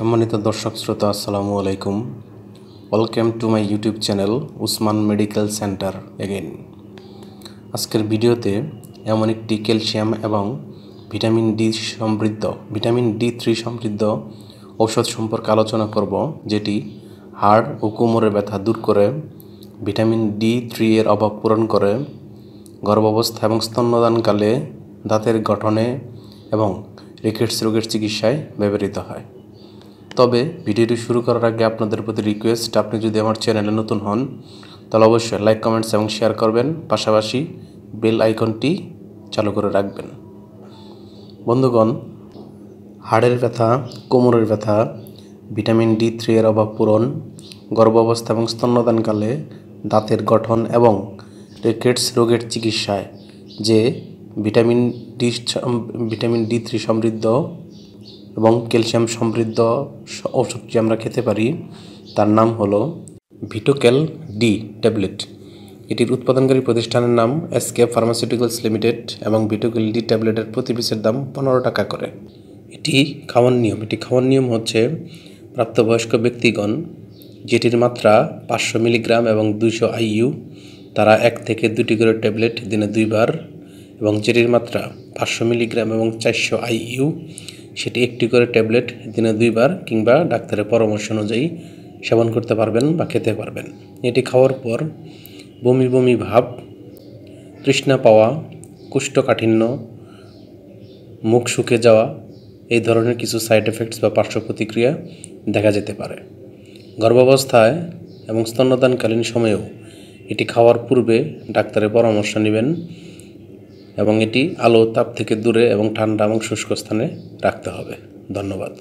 সম্মানিত দর্শক শ্রোতা আসসালামু আলাইকুম। Welcome to my YouTube channel Usman medical centre again. আজকের ভিডিওতে এমন একটি ক্যালসিয়াম এবং ভিটামিন D3 সমৃদ্ধ ঔষধ সম্পর্কে আলোচনা করব, যেটি হাড় ও কোমরের ব্যথা দূর করে, ভিটামিন D3 এর অভাব পূরণ করে, গর্ভাবস্থা এবং স্তন্যদানকালে দাঁতের গঠনে এবং রিকেটস রোগের চিকিৎসায় ব্যবহৃত হয়। তবে ভিডিওটি শুরু করার আগে আপনাদের প্রতি রিকোয়েস্ট, আপনি যদি আমার চ্যানেলে নতুন হন তাহলে অবশ্যই লাইক, কমেন্টস এবং শেয়ার করবেন, পাশাপাশি বেল আইকনটি চালু করে রাখবেন। বন্ধুগণ, হাড়ের ব্যথা, কোমরের ব্যথা, ভিটামিন D3 এর অভাব পূরণ, গর্ভাবস্থা এবং স্তন্যদানকালে দাঁতের গঠন এবং রিকেটস রোগের চিকিৎসায় যে ভিটামিন D3 সমৃদ্ধ এবং ক্যালসিয়াম সমৃদ্ধ ঔষধটি আমরা খেতে পারি, তার নাম হলো ভিটোক্যাল ডি ট্যাবলেট। এটির উৎপাদনকারী প্রতিষ্ঠানের নাম এসকে ফার্মাসিউটিক্যালস লিমিটেড এবং ভিটোক্যাল ডি ট্যাবলেটের প্রতি পিসের দাম 15 টাকা করে। এটি খাওয়ার নিয়ম হচ্ছে, প্রাপ্তবয়স্ক ব্যক্তিগণ যেটির মাত্রা 500 মিলিগ্রাম এবং 200 IU, তারা 1 থেকে 2টি করে ট্যাবলেট দিনে 2 বার, এবং যেটির মাত্রা 500 মিলিগ্রাম এবং 400 IU, সেটি 1টি করে ট্যাবলেট দিনে 2 বার কিংবা ডাক্তারের পরামর্শ অনুযায়ী সেবন করতে পারবেন বা খেতে পারবেন। এটি খাওয়ার পর বমি ভাব, তৃষ্ণা পাওয়া, কোষ্ঠকাঠিন্য, মুখ শুকিয়ে যাওয়া, এই ধরনের কিছু সাইড এফেক্টস বা পার্শ্ব প্রতিক্রিয়া দেখা যেতে পারে। গর্ভাবস্থায় এবং স্তন্যদানকালীন সময়েও এটি খাওয়ার পূর্বে ডাক্তারের পরামর্শ নেবেন এবং এটি আলো তাপ থেকে দূরে এবং ঠান্ডা এবং শুষ্ক স্থানে রাখতে হবে। ধন্যবাদ।